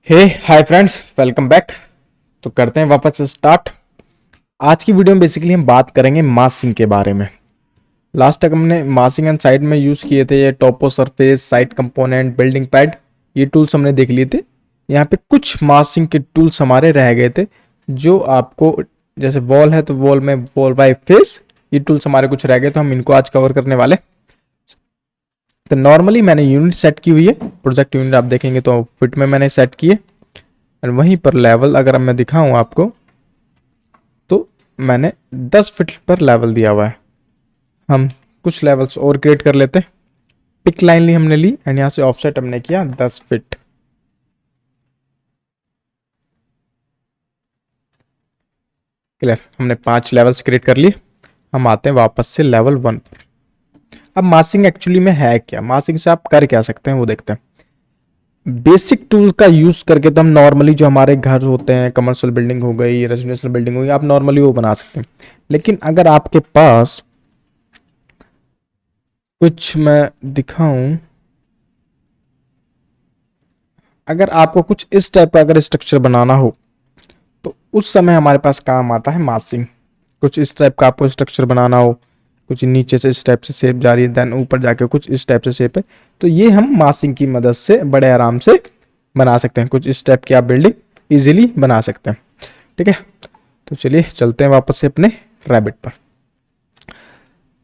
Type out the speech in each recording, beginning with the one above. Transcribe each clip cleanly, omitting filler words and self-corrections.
हे hi friends, welcome back. तो करते हैं वापस से स्टार्ट। आज की वीडियो में बेसिकली हम बात करेंगे मास्किंग के बारे में। लास्ट तक हमने मास्किंग एंड साइड में यूज़ किए थे, ये टॉपो surface, side component, building pad, ये टूल्स हमने देख लिए थे। यहाँ पे कुछ मास्किंग के टूल्स हमारे रह गए थे, जो आपको जैसे वॉल है तो वॉल में वॉल बाय फेस, ये टूल्स हमारे कुछ रह गए, तो हम इनको आज कवर करने वाले। तो नॉर्मली मैंने यूनिट सेट की हुई है, प्रोजेक्ट यूनिट आप देखेंगे तो फिट में मैंने सेट किए। और वहीं पर लेवल अगर मैं दिखाऊं आपको तो मैंने 10 फीट पर लेवल दिया हुआ है। हम कुछ लेवल्स और क्रिएट कर लेते हैं। पिक लाइन ली हमने ली एंड यहाँ से ऑफसेट हमने किया 10 फीट। क्लियर, हमने 5 लेवल्स क्रिएट कर लिए। हम आते हैं वापस से लेवल 1 पर। अब मास्किंग एक्चुअली में है क्या, मास्किंग से आप कर क्या सकते हैं वो देखते हैं। बेसिक टूल का यूज करके तो हम नॉर्मली जो हमारे घर होते हैं, कमर्शियल बिल्डिंग हो गई, रेजिडेंशियल बिल्डिंग हो गई, आप नॉर्मली वो बना सकते हैं। लेकिन अगर आपके पास कुछ मैं दिखाऊं, अगर आपको कुछ इस टाइप का अगर स्ट्रक्चर बनाना हो तो उस समय हमारे पास काम आता है मास्किंग। कुछ इस टाइप का आपको स्ट्रक्चर बनाना हो, कुछ नीचे से इस टाइप से शेप जा रही है, देन ऊपर जाके कुछ इस टाइप से शेप है, तो ये हम मास्किंग की मदद से बड़े आराम से बना सकते हैं। कुछ इस टाइप की आप बिल्डिंग इजीली बना सकते हैं। ठीक है, तो चलिए चलते हैं वापस से अपने रैबिट पर।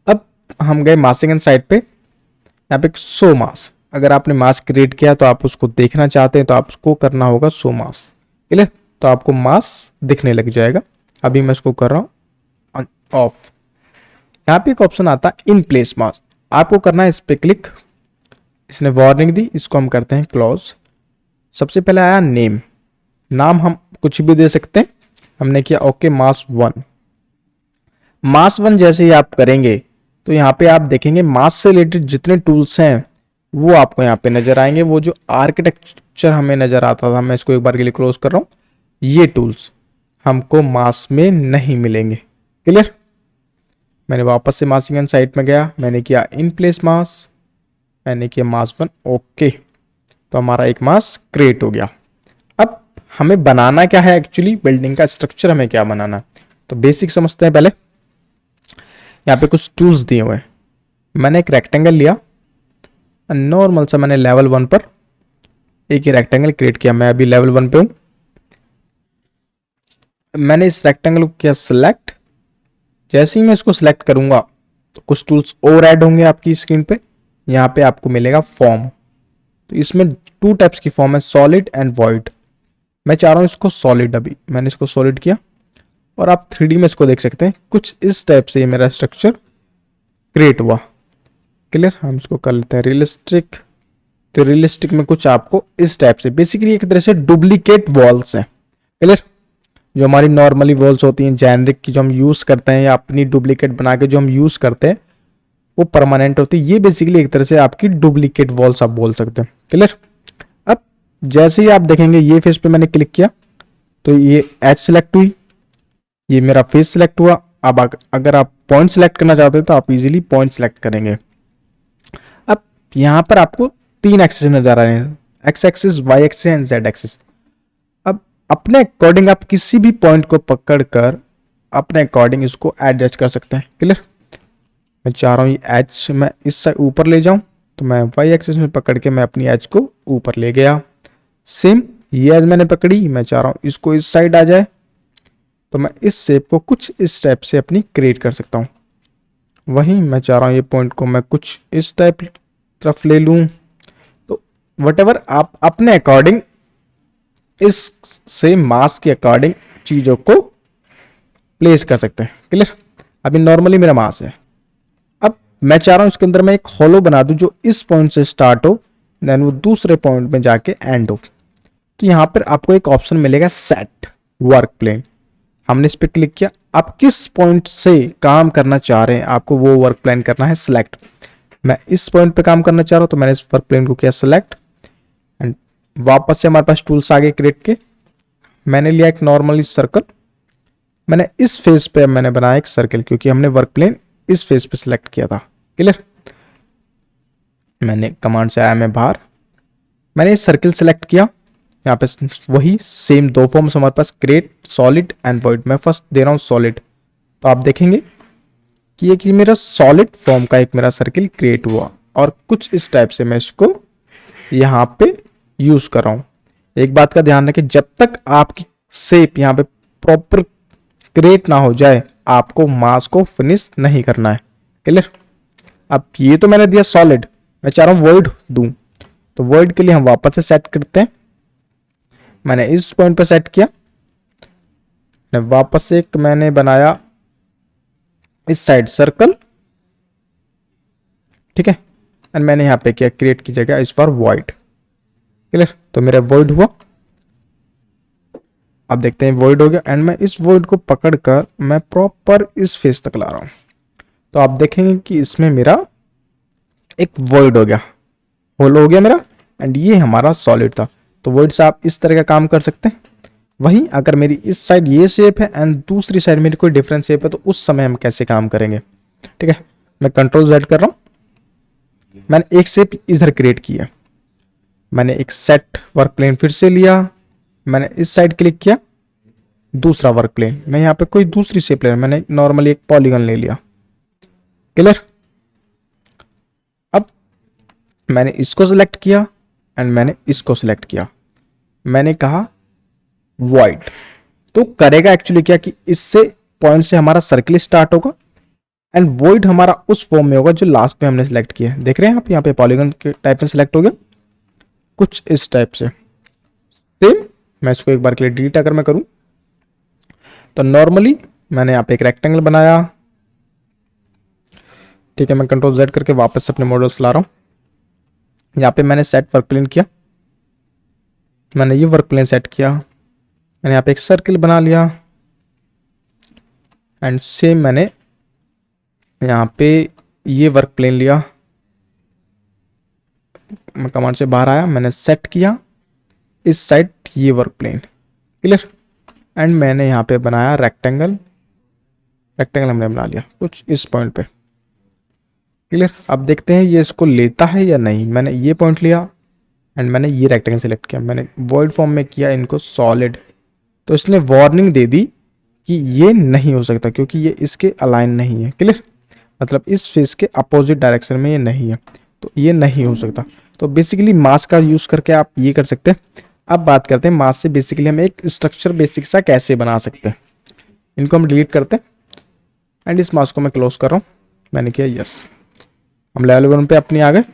अब हम गए मास्किंग एंड साइड पे। यहाँ पे शो मास्क, अगर आपने मास्क क्रिएट किया तो आप उसको देखना चाहते हैं तो आप उसको करना होगा शो मास्क। क्लियर, तो आपको मास्क दिखने लग जाएगा। अभी मैं इसको कर रहा हूँ ऑफ। यहाँ पे एक ऑप्शन आता है इन प्लेस मास्क, आपको करना है इस पे क्लिक। इसने वार्निंग दी, इसको हम करते हैं क्लोज। सबसे पहले आया नेम, नाम हम कुछ भी दे सकते हैं। हमने किया ओके मास्क 1। मास्क 1 जैसे ही आप करेंगे तो यहाँ पे आप देखेंगे मास्क से रिलेटेड जितने टूल्स हैं वो आपको यहाँ पे नजर आएंगे। वो जो आर्किटेक्चर हमें नजर आता था, मैं इसको एक बार के लिए क्लोज कर रहा हूँ, ये टूल्स हमको मास्क में नहीं मिलेंगे। क्लियर, मैंने वापस से मास्किंग एंड साइट में गया, मैंने किया इन प्लेस मास्क, मैंने किया मास्क 1 ओके, तो हमारा एक मास्क क्रिएट हो गया। अब हमें बनाना क्या है, एक्चुअली बिल्डिंग का स्ट्रक्चर हमें क्या बनाना, तो बेसिक समझते हैं पहले। यहाँ पे कुछ टूल्स दिए हुए हैं। मैंने एक रेक्टेंगल लिया, नॉर्मल सा मैंने लेवल 1 पर एक ही रेक्टेंगल क्रिएट किया। मैं अभी लेवल 1 पे हूं। मैंने इस रेक्टेंगल को किया सिलेक्ट। जैसे ही मैं इसको सिलेक्ट करूंगा तो कुछ टूल्स और ऐड होंगे आपकी स्क्रीन पे। यहाँ पे आपको मिलेगा फॉर्म, तो इसमें 2 टाइप्स की फॉर्म है, सॉलिड एंड वॉइड। मैं चाह रहा हूँ इसको सॉलिड, अभी मैंने इसको सॉलिड किया और आप 3D में इसको देख सकते हैं। कुछ इस टाइप से मेरा स्ट्रक्चर क्रिएट हुआ। क्लियर, हम इसको कर लेते हैं रियलिस्टिक। तो रियलिस्टिक में कुछ आपको इस टाइप से, बेसिकली एक तरह से डुप्लीकेट वॉल्स हैं। क्लियर, जो हमारी नॉर्मली वॉल्स होती हैं जेनरिक की, जो हम यूज करते हैं, या अपनी डुप्लीकेट बना के जो हम यूज करते हैं, वो परमानेंट होती है। ये बेसिकली एक तरह से आपकी डुप्लीकेट वॉल्स आप बोल सकते हैं। क्लियर, अब जैसे ही आप देखेंगे ये फेस पे मैंने क्लिक किया तो ये एच सिलेक्ट हुई, ये मेरा फेस सिलेक्ट हुआ। अब अगर आप पॉइंट सिलेक्ट करना चाहते हैं तो आप इजीली पॉइंट सिलेक्ट करेंगे। अब यहां पर आपको 3 एक्सिस नजर आ रहे हैं, X axis, Y axis and Z axis. अब अपने अकॉर्डिंग आप किसी भी पॉइंट को पकड़कर अपने अकॉर्डिंग इसको एडजस्ट कर सकते हैं। क्लियर, मैं चाह रहा हूँ ये एच मैं इस साइड ऊपर ले जाऊं, तो मैं वाई एक्सिस में पकड़ के मैं अपनी एच को ऊपर ले गया। सेम ये एज मैंने पकड़ी, मैं चाह रहा हूँ इसको इस साइड आ जाए, तो मैं इस शेप को कुछ इस टाइप से अपनी क्रिएट कर सकता हूँ। वहीं मैं चाह रहा हूँ ये पॉइंट को मैं कुछ इस टाइप तरफ ले लूँ, तो वटेवर आप अपने अकॉर्डिंग इस से मास के अकॉर्डिंग चीज़ों को प्लेस कर सकते हैं। क्लियर, अभी नॉर्मली मेरा मास है। अब मैं चाह रहा हूँ इसके अंदर मैं एक हॉलो बना दूं जो इस पॉइंट से स्टार्ट हो, देन वो दूसरे पॉइंट में जाके एंड हो। तो यहाँ पर आपको एक ऑप्शन मिलेगा सेट वर्क प्लेन। हमने इस पर क्लिक किया। आप किस पॉइंट से काम करना चाह रहे हैं, आपको वो वर्क प्लान करना है सिलेक्ट। मैं इस पॉइंट पे काम करना चाह रहा हूं तो मैंने इस वर्क प्लेन को किया सिलेक्ट एंड वापस से हमारे पास टूल्स आ गए क्रिएट के। मैंने लिया एक नॉर्मली सर्कल, मैंने इस फेस पे मैंने बनाया एक सर्कल, क्योंकि हमने वर्क प्लेन इस फेस पे सिलेक्ट किया था। क्लियर, मैंने कमांड से आया मैं बाहर, मैंने इस सर्कल सिलेक्ट किया, यहाँ पे वही सेम दो फॉर्म्स हमारे पास, क्रिएट, सॉलिड एंड वॉइड। मैं फर्स्ट दे रहा हूँ सॉलिड, तो आप देखेंगे कि एक मेरा सॉलिड फॉर्म का एक मेरा सर्किल क्रिएट हुआ और कुछ इस टाइप से मैं इसको यहाँ पे यूज कर रहा हूँ। एक बात का ध्यान रखें, जब तक आपकी शेप यहाँ पे प्रॉपर क्रिएट ना हो जाए आपको मास्क को फिनिश नहीं करना है। क्लियर? अब ये तो मैंने दिया सॉलिड, मैं चाह रहा हूँ वॉइड दूं, तो वॉइड के लिए हम वापस से सेट करते हैं। मैंने इस पॉइंट पे सेट किया, वापस से एक मैंने बनाया इस साइड सर्कल, ठीक है, एंड मैंने यहाँ पे किया क्रिएट की जगह इस बार वॉइड। क्लियर? तो मेरा वॉइड हुआ, अब देखते हैं वॉइड हो गया एंड मैं इस वॉइड को पकड़कर मैं प्रॉपर इस फेस तक ला रहा हूं, तो आप देखेंगे कि इसमें मेरा एक वॉइड हो गया, होल हो गया मेरा, एंड ये हमारा सॉलिड था। तो वॉइड से आप इस तरह का काम कर सकते हैं। वहीं अगर मेरी इस साइड ये शेप है एंड दूसरी साइड मेरी कोई डिफरेंट शेप है, तो उस समय हम कैसे काम करेंगे? ठीक है, मैं कंट्रोल Z कर रहा हूं, मैंने एक शेप इधर क्रिएट किया, मैंने एक सेट वर्क प्लेन फिर से लिया, मैंने इस साइड क्लिक किया, दूसरा वर्क प्लेन, मैं यहाँ पे कोई दूसरी शेप ले रहा हूं, मैंने नॉर्मली एक पॉलीगन ले लिया। क्लियर? अब मैंने इसको सिलेक्ट किया एंड मैंने इसको सिलेक्ट किया, मैंने कहा वॉइड, तो करेगा एक्चुअली क्या कि इससे पॉइंट से हमारा सर्किल स्टार्ट होगा एंड वॉइड हमारा उस फॉर्म में होगा जो लास्ट में हमने सिलेक्ट किया है। देख रहे हैं आप यहाँ पे पॉलीगन के टाइप में सिलेक्ट हो गया, कुछ इस टाइप से। सेम मैं इसको एक बार के लिए डिलीट अगर मैं करूं, तो नॉर्मली मैंने यहाँ पे एक रेक्टेंगल बनाया, ठीक है, मैं कंट्रोल Z करके वापस से अपने मॉडल्स ला रहा हूं। यहाँ पे मैंने सेट वर्क प्लेन किया, मैंने ये वर्क प्लेन सेट किया, मैंने यहाँ पे एक सर्किल बना लिया एंड सेम मैंने यहाँ पे ये वर्क प्लेन लिया, मैं कमांड से बाहर आया, मैंने सेट किया इस साइड ये वर्क प्लेन। क्लियर? एंड मैंने यहाँ पे बनाया रेक्टेंगल, रेक्टेंगल हमने बना लिया कुछ इस पॉइंट पे। क्लियर? अब देखते हैं ये इसको लेता है या नहीं। मैंने ये पॉइंट लिया एंड मैंने ये रेक्टेंगल सेलेक्ट किया, मैंने वॉइड फॉर्म में किया इनको सॉलिड, तो इसने वार्निंग दे दी कि ये नहीं हो सकता क्योंकि ये इसके अलाइन नहीं है। क्लियर? मतलब इस फेस के अपोजिट डायरेक्शन में ये नहीं है, तो ये नहीं हो सकता। तो बेसिकली मास्क का यूज करके आप ये कर सकते हैं। अब बात करते हैं मास्क से बेसिकली हम एक स्ट्रक्चर बेसिक सा कैसे बना सकते हैं। इनको हम डिलीट करते हैं एंड इस मास्क को मैं क्लोज कर रहा हूँ, मैंने किया यस। हम लेवल 1 पे अपनी आ गए।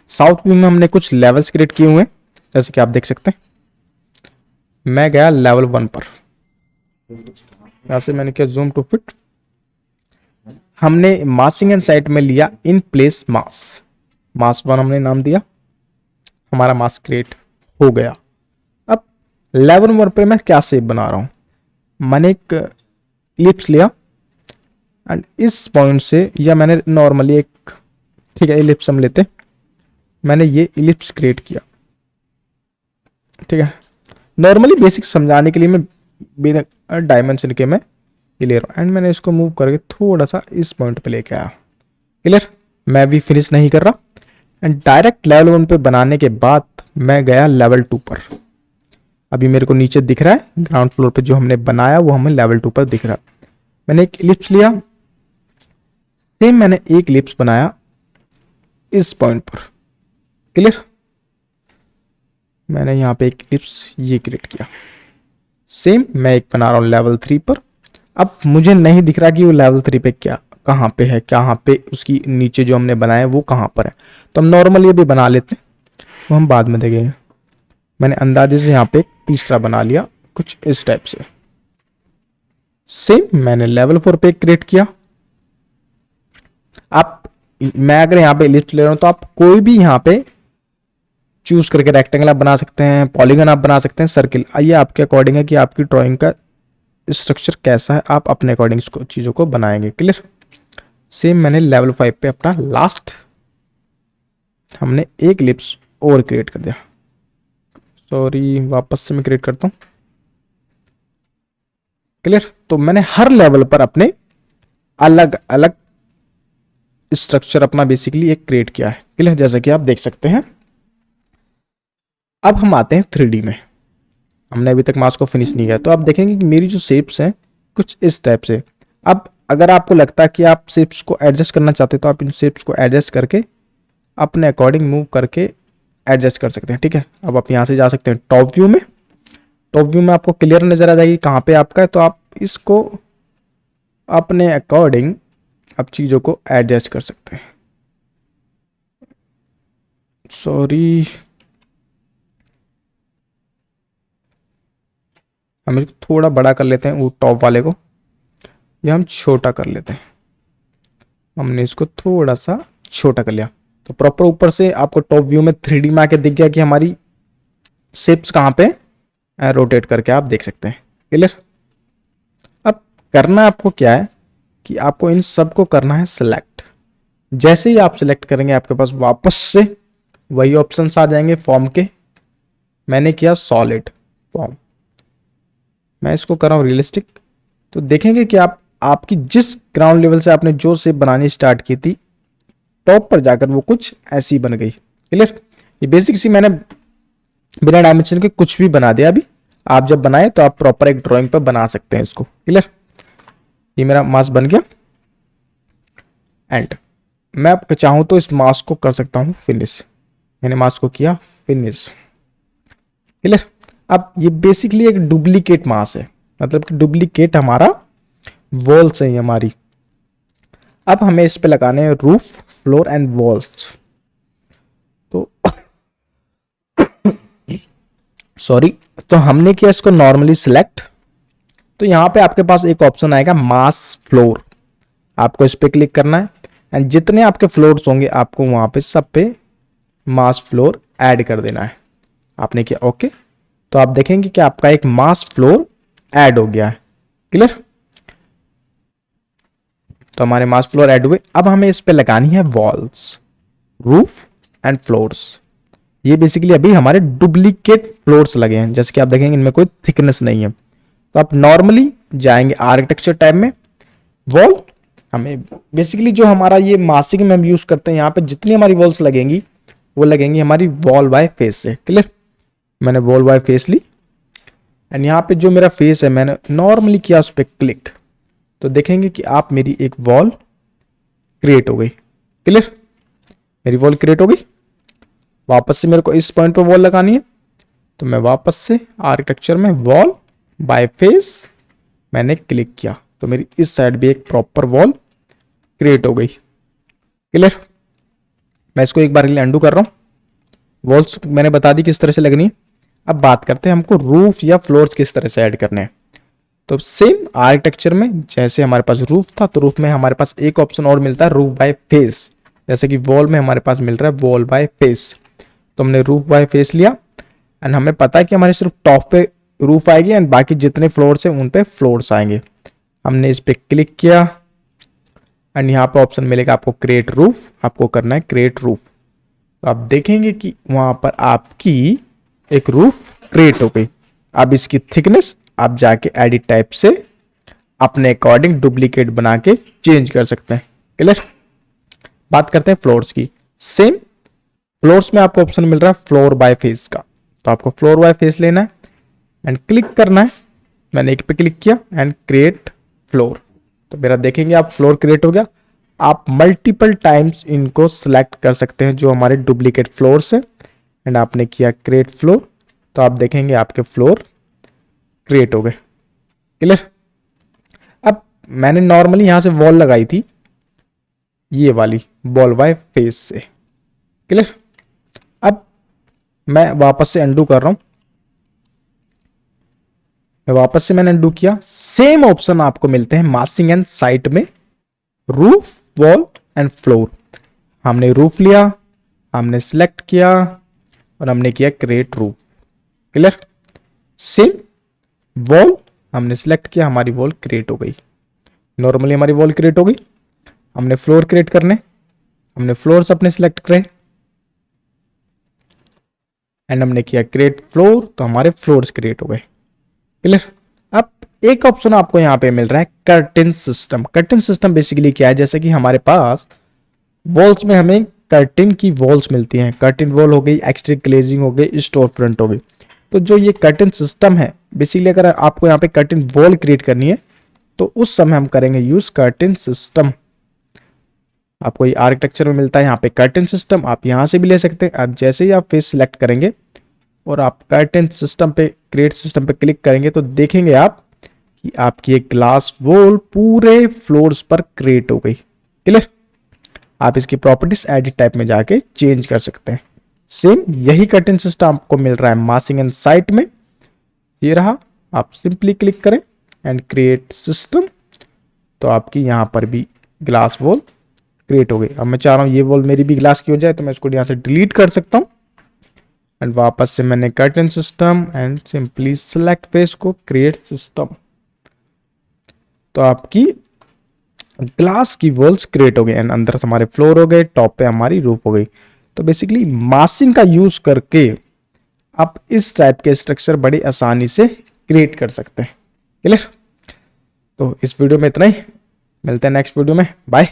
साउथ व्यू में हमने कुछ लेवल्स क्रिएट किए हुए हैं, जैसे कि आप देख सकते हैं। मैं गया लेवल 1 पर, यहां से मैंने किया जूम टू फिट, हमने मास्किंग एंड साइट में लिया इन प्लेस मास्क, मास्क 1 हमने नाम दिया, हमारा मास्क क्रिएट हो गया। अब लेवल 1 पर मैं क्या शेप बना रहा हूं, मैंने एक इलिप्स लिया एंड इस पॉइंट से, या मैंने नॉर्मली एक, ठीक है, इलिप्स हम लेते, मैंने ये इलिप्स क्रिएट किया। ठीक है, नॉर्मली बेसिक समझाने के लिए मैं बिना डायमेंशन के मैं ये ले रहा हूँ एंड मैंने इसको मूव करके थोड़ा सा इस पॉइंट पे लेके आया। क्लियर? मैं भी फिनिश नहीं कर रहा एंड डायरेक्ट लेवल 1 पे बनाने के बाद मैं गया लेवल 2 पर। अभी मेरे को नीचे दिख रहा है ग्राउंड फ्लोर पे जो हमने बनाया वो हमें लेवल 2 पर दिख रहा है। मैंने एक इलिप्स लिया, सेम मैंने एक इलिप्स बनाया इस पॉइंट पर। क्लियर? मैंने यहां पे एक इलिप्स ये क्रिएट किया, सेम मैं एक बना रहा हूं लेवल 3 पर। अब मुझे नहीं दिख रहा कि वो लेवल 3 पे क्या कहां पे है, कहां पे उसकी नीचे जो हमने बनाया वो कहां पर है, तो हम नॉर्मली भी बना लेते हैं, वो हम बाद में देखेंगे। मैंने अंदाजे से यहाँ पे एक तीसरा बना लिया कुछ इस टाइप से। सेम मैंने लेवल 4 पे क्रिएट किया। आप, मैं अगर यहाँ पे लिस्ट ले रहा हूं तो आप कोई भी यहाँ पे चूज करके रेक्टेंगल आप बना सकते हैं, पॉलीगन आप बना सकते हैं, सर्किल, ये आपके अकॉर्डिंग है कि आपकी ड्राइंग का स्ट्रक्चर कैसा है, आप अपने अकॉर्डिंग चीजों को बनाएंगे। क्लियर? सेम मैंने लेवल 5 पे अपना लास्ट हमने एक लिप्स और क्रिएट कर दिया। सॉरी, वापस से मैं क्रिएट करता हूं। क्लियर? तो मैंने हर लेवल पर अपने अलग अलग स्ट्रक्चर अपना बेसिकली एक क्रिएट किया है। क्लियर? जैसा कि आप देख सकते हैं। अब हम आते हैं 3D में। हमने अभी तक मास्क को फिनिश नहीं किया। तो आप देखेंगे कि मेरी जो शेप्स हैं कुछ इस टाइप से। अब अगर आपको लगता है कि आप शेप्स को एडजस्ट करना चाहते हैं तो आप इन शेप्स को एडजस्ट करके अपने अकॉर्डिंग मूव करके एडजस्ट कर सकते हैं। ठीक है, अब आप यहाँ से जा सकते हैं टॉप व्यू में। टॉप व्यू में आपको क्लियर नजर आ जाएगी कहाँ पे आपका है, तो आप इसको अपने अकॉर्डिंग आप चीज़ों को एडजस्ट कर सकते हैं। सॉरी, हम इसको थोड़ा बड़ा कर लेते हैं, वो टॉप वाले को या हम छोटा कर लेते हैं। हमने इसको थोड़ा सा छोटा कर लिया तो प्रॉपर ऊपर से आपको टॉप व्यू में 3D में आके दिख गया कि हमारी शेप्स कहाँ पे रोटेट करके आप देख सकते हैं। क्लियर। अब करना आपको क्या है कि आपको इन सब को करना है सिलेक्ट। जैसे ही आप सिलेक्ट करेंगे आपके पास वापस से वही ऑप्शंस आ जाएंगे फॉर्म के। मैंने किया सॉलिड फॉर्म, मैं इसको कर रहा हूँ रियलिस्टिक। तो देखेंगे कि आपकी जिस ग्राउंड लेवल से आपने जो शेप बनानी स्टार्ट की थी टॉप पर जाकर वो कुछ ऐसी बन गई। क्लियर। ये बेसिक सी मैंने बिना डायमेंशन के कुछ भी बना दिया। अभी आप जब बनाए तो आप प्रॉपर एक ड्राइंग पर बना सकते हैं इसको। क्लियर। ये मेरा मास्क बन गया एंड मैं अब चाहूं तो इस मास्क को कर सकता हूं फिनिश। मैंने मास्क को किया फिनिश। क्लियर। अब ये बेसिकली एक डुप्लीकेट मास्क है, मतलब कि डुप्लीकेट हमारा वॉल्स है हमारी। अब हमें इस पे लगाने हैं रूफ, फ्लोर एंड वॉल्स। तो सॉरी, तो हमने किया इसको नॉर्मली सिलेक्ट। तो यहां पे आपके पास एक ऑप्शन आएगा मास फ्लोर, आपको इस पे क्लिक करना है एंड जितने आपके फ्लोर्स होंगे आपको वहां पे सब पे मास फ्लोर ऐड कर देना है। आपने किया ओके, तो आप देखेंगे कि आपका एक मास फ्लोर ऐड हो गया है। क्लियर। तो हमारे मास फ्लोर ऐड हुए। अब हमें इस पे लगानी है वॉल्स, रूफ एंड फ्लोर्स। ये बेसिकली अभी हमारे डुप्लीकेट फ्लोर्स लगे हैं, जैसे कि आप देखेंगे इनमें कोई थिकनेस नहीं है। तो आप नॉर्मली जाएंगे आर्किटेक्चर टैब में, वॉल हमें बेसिकली जो हमारा ये मासिक में हम यूज करते हैं यहाँ पे जितनी हमारी वॉल्स लगेंगी वो लगेंगी हमारी वॉल बाय फेस से। क्लियर। मैंने वॉल बाय फेस ली एंड यहाँ पे जो मेरा फेस है मैंने नॉर्मली किया उस पर क्लिक, तो देखेंगे कि आप मेरी एक वॉल क्रिएट हो गई। क्लियर। मेरी वॉल क्रिएट हो गई। वापस से मेरे को इस पॉइंट पर वॉल लगानी है, तो मैं वापस से आर्किटेक्चर में वॉल बाय फेस मैंने क्लिक किया, तो मेरी इस साइड भी एक प्रॉपर वॉल क्रिएट हो गई। क्लियर। मैं इसको एक बार के लिए अंडू कर रहा हूं। वॉल्स मैंने बता दी किस तरह से लगनी है। अब बात करते हैं हमको रूफ या फ्लोर्स किस तरह से ऐड करने हैं। तो सेम आर्किटेक्चर में जैसे हमारे पास रूफ था तो रूफ में हमारे पास एक ऑप्शन और मिलता है रूफ बाय फेस, जैसे कि वॉल में हमारे पास मिल रहा है वॉल बाय फेस। तो हमने रूफ बाय फेस लिया एंड हमें पता है कि हमारे सिर्फ टॉप पे रूफ आएगी एंड बाकी जितने फ्लोर्स हैं उन पे फ्लोर्स आएंगे। हमने इस पे क्लिक किया एंड यहाँ पे ऑप्शन मिलेगा आपको क्रिएट रूफ, आपको करना है क्रिएट रूफ। तो आप देखेंगे कि वहां पर आपकी एक रूफ क्रिएट हो गई। अब इसकी थिकनेस आप जाके एडिट टाइप से अपने अकॉर्डिंग डुप्लीकेट बना के चेंज कर सकते हैं। क्लियर। बात करते हैं फ्लोर्स की। सेम फ्लोर्स में आपको ऑप्शन मिल रहा है फ्लोर बाय फेस का, तो आपको फ्लोर बाय फेस लेना है एंड क्लिक करना है। मैंने एक पे क्लिक किया एंड क्रिएट फ्लोर, तो मेरा देखेंगे आप फ्लोर क्रिएट हो गया। आप मल्टीपल टाइम्स इनको सिलेक्ट कर सकते हैं जो हमारे डुप्लीकेट फ्लोर्स है एंड आपने किया क्रिएट फ्लोर, तो आप देखेंगे आपके फ्लोर क्रिएट हो गए। क्लियर। अब मैंने नॉर्मली यहां से वॉल लगाई थी ये वाली वॉल बाय फेस से। क्लियर। अब मैं वापस से अंडू कर रहा हूं। वापस से मैंने अंडू किया। सेम ऑप्शन आपको मिलते हैं मासिंग एंड साइट में रूफ, वॉल एंड फ्लोर। हमने रूफ लिया, हमने सिलेक्ट किया और हमने किया create roof. Clear. Same wall हमने सिलेक्ट किया, हमारी वॉल क्रिएट हो गई। नॉर्मली हमारी वॉल क्रिएट हो गई। हमने फ्लोर क्रिएट करने, हमने फ्लोर्स अपने सिलेक्ट करे एंड हमने किया क्रिएट फ्लोर, तो हमारे फ्लोर्स क्रिएट हो गए। क्लियर। अब एक ऑप्शन आपको यहां पे मिल रहा है curtain system. Curtain system basically क्या है, जैसे कि हमारे पास वॉल्स में हमें कर्टेन की वॉल्स मिलती हैं। कर्टेन वॉल हो गई, एक्सट्रा ग्लेजिंग हो गई, स्टोर फ्रंट हो गई। तो जो ये कर्टन सिस्टम है, बेसिकली अगर आपको यहाँ पे कर्टन वॉल क्रिएट करनी है तो उस समय हम करेंगे यूज कर्टन सिस्टम। आपको ये आर्किटेक्चर में मिलता है यहाँ पे कर्टन सिस्टम, आप यहाँ से भी ले सकते हैं। आप जैसे ही आप फेस सिलेक्ट करेंगे और आप कर्टन सिस्टम पे, क्रिएट सिस्टम पे क्लिक करेंगे तो देखेंगे आप कि आपकी एक ग्लास वॉल पूरे फ्लोर्स पर क्रिएट हो गई। क्लियर? आप इसकी प्रॉपर्टीज एडिट टाइप में जाके चेंज कर सकते हैं। सेम यही कर्टन सिस्टम आपको मिल रहा है मासिंग एंड साइट में। ये रहा, आप सिंपली क्लिक करें एंड क्रिएट सिस्टम, तो आपकी यहां पर भी ग्लास वॉल क्रिएट हो गई। अब मैं चाह रहा हूं ये वॉल मेरी भी ग्लास की हो जाए, तो मैं इसको यहां से डिलीट कर सकता हूं एंड वापस से मैंने curtain system and simply select face को क्रिएट सिस्टम, तो आपकी ग्लास की वॉल्स क्रिएट हो गई एंड अंदर हमारे फ्लोर हो गए, टॉप पे हमारी रूफ हो गई। तो बेसिकली मासिंग का यूज करके आप इस टाइप के स्ट्रक्चर बड़ी आसानी से क्रिएट कर सकते हैं। क्लियर? तो इस वीडियो में इतना ही, मिलते हैं नेक्स्ट वीडियो में, बाय।